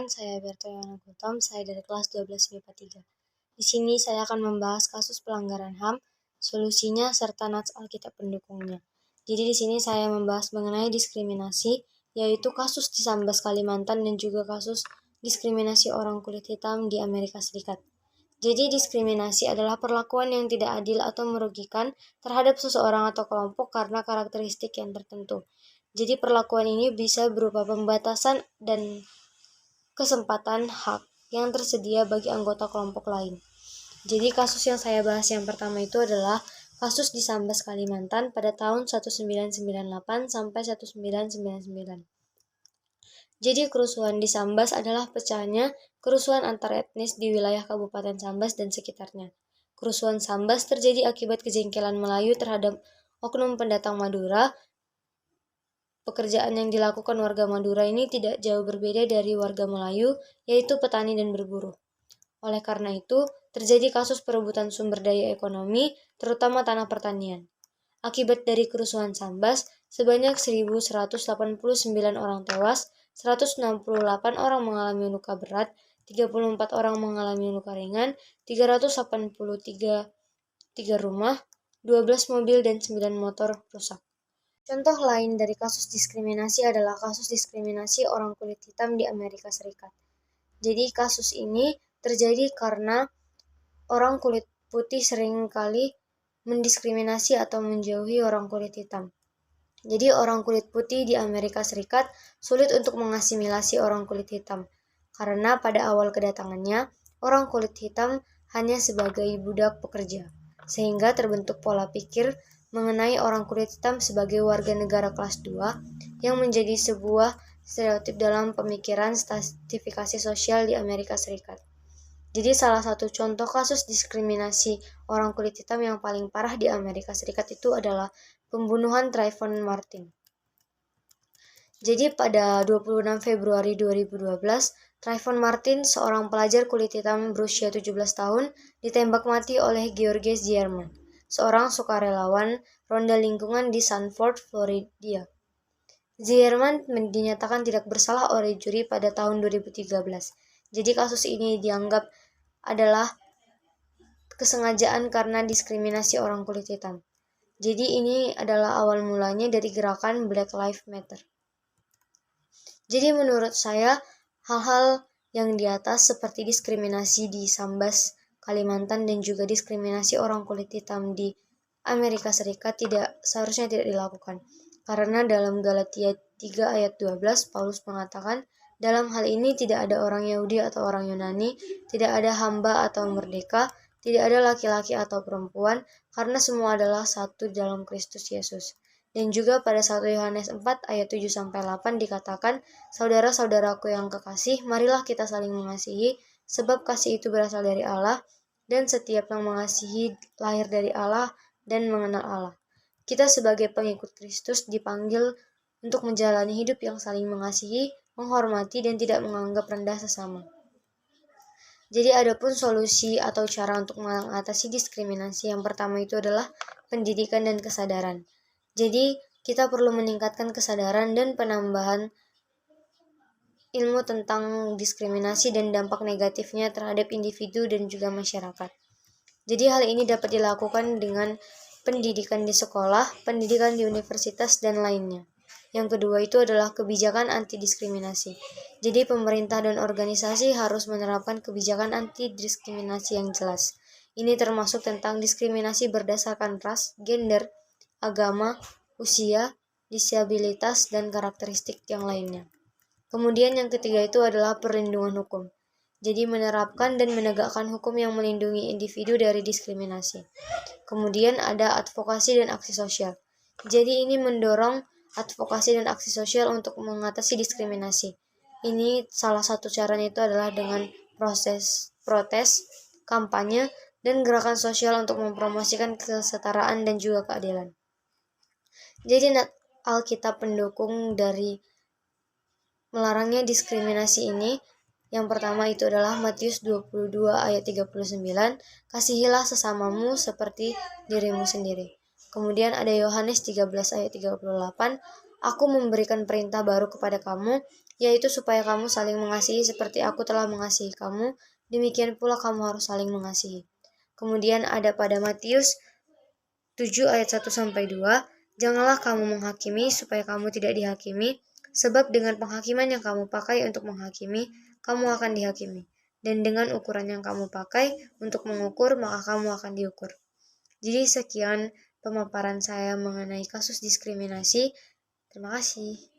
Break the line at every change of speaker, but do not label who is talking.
saya Berto Yana Gautam, saya dari kelas 12 MIPA 3. Di sini saya akan membahas kasus pelanggaran HAM, solusinya, serta nats Alkitab pendukungnya. Jadi di sini saya membahas mengenai diskriminasi, yaitu kasus di Sambas, Kalimantan, dan juga kasus diskriminasi orang kulit hitam di Amerika Serikat. Jadi diskriminasi adalah perlakuan yang tidak adil atau merugikan terhadap seseorang atau kelompok karena karakteristik yang tertentu. Jadi perlakuan ini bisa berupa pembatasan dan kesempatan hak yang tersedia bagi anggota kelompok lain. Jadi kasus yang saya bahas yang pertama itu adalah kasus di Sambas, Kalimantan pada tahun 1998 sampai 1999. Jadi kerusuhan di Sambas adalah pecahnya kerusuhan antar etnis di wilayah Kabupaten Sambas dan sekitarnya. Kerusuhan Sambas terjadi akibat kejengkelan Melayu terhadap oknum pendatang Madura. Pekerjaan yang dilakukan warga Madura ini tidak jauh berbeda dari warga Melayu, yaitu petani dan berburu. Oleh karena itu, terjadi kasus perebutan sumber daya ekonomi, terutama tanah pertanian. Akibat dari kerusuhan Sambas, sebanyak 1.189 orang tewas, 168 orang mengalami luka berat, 34 orang mengalami luka ringan, 383 rumah, 12 mobil, dan 9 motor rusak. Contoh lain dari kasus diskriminasi adalah kasus diskriminasi orang kulit hitam di Amerika Serikat. Jadi kasus ini terjadi karena orang kulit putih seringkali mendiskriminasi atau menjauhi orang kulit hitam. Jadi orang kulit putih di Amerika Serikat sulit untuk mengasimilasi orang kulit hitam, karena pada awal kedatangannya, orang kulit hitam hanya sebagai budak pekerja, sehingga terbentuk pola pikir mengenai orang kulit hitam sebagai warga negara kelas 2 yang menjadi sebuah stereotip dalam pemikiran stratifikasi sosial di Amerika Serikat. Jadi salah satu contoh kasus diskriminasi orang kulit hitam yang paling parah di Amerika Serikat itu adalah pembunuhan Trayvon Martin. Jadi pada 26 Februari 2012, Trayvon Martin, seorang pelajar kulit hitam berusia 17 tahun, ditembak mati oleh George Zimmerman, seorang sukarelawan ronda lingkungan di Sanford, Florida. Zimmerman dinyatakan tidak bersalah oleh juri pada tahun 2013. Jadi kasus ini dianggap adalah kesengajaan karena diskriminasi orang kulit hitam. Jadi ini adalah awal mulanya dari gerakan Black Lives Matter. Jadi menurut saya, hal-hal yang di atas seperti diskriminasi di Sambas, Kalimantan, dan juga diskriminasi orang kulit hitam di Amerika Serikat seharusnya tidak dilakukan. Karena dalam Galatia 3 ayat 12, Paulus mengatakan, dalam hal ini tidak ada orang Yahudi atau orang Yunani, tidak ada hamba atau merdeka, tidak ada laki-laki atau perempuan, karena semua adalah satu dalam Kristus Yesus. Dan juga pada 1 Yohanes 4 ayat 7-8 dikatakan, saudara-saudaraku yang kekasih, marilah kita saling mengasihi, sebab kasih itu berasal dari Allah, dan setiap yang mengasihi lahir dari Allah dan mengenal Allah. Kita sebagai pengikut Kristus dipanggil untuk menjalani hidup yang saling mengasihi, menghormati, dan tidak menganggap rendah sesama. Jadi adapun solusi atau cara untuk mengatasi diskriminasi yang pertama itu adalah pendidikan dan kesadaran. Jadi kita perlu meningkatkan kesadaran dan penambahan ilmu tentang diskriminasi dan dampak negatifnya terhadap individu dan juga masyarakat. Jadi hal ini dapat dilakukan dengan pendidikan di sekolah, pendidikan di universitas, dan lainnya. Yang kedua itu adalah kebijakan anti-diskriminasi. Jadi pemerintah dan organisasi harus menerapkan kebijakan anti-diskriminasi yang jelas. Ini termasuk tentang diskriminasi berdasarkan ras, gender, agama, usia, disabilitas, dan karakteristik yang lainnya. Kemudian yang ketiga itu adalah perlindungan hukum. Jadi menerapkan dan menegakkan hukum yang melindungi individu dari diskriminasi. Kemudian ada advokasi dan aksi sosial. Jadi ini mendorong advokasi dan aksi sosial untuk mengatasi diskriminasi. Ini salah satu caranya itu adalah dengan proses protes, kampanye, dan gerakan sosial untuk mempromosikan kesetaraan dan juga keadilan. Jadi Alkitab pendukung dari melarangnya diskriminasi ini, yang pertama itu adalah Matius 22 ayat 39, kasihilah sesamamu seperti dirimu sendiri. Kemudian ada Yohanes 13 ayat 38, aku memberikan perintah baru kepada kamu, yaitu supaya kamu saling mengasihi seperti aku telah mengasihi kamu, demikian pula kamu harus saling mengasihi. Kemudian ada pada Matius 7 ayat 1-2, janganlah kamu menghakimi supaya kamu tidak dihakimi, sebab dengan penghakiman yang kamu pakai untuk menghakimi, kamu akan dihakimi. Dan dengan ukuran yang kamu pakai untuk mengukur, maka kamu akan diukur. Jadi sekian pemaparan saya mengenai kasus diskriminasi. Terima kasih.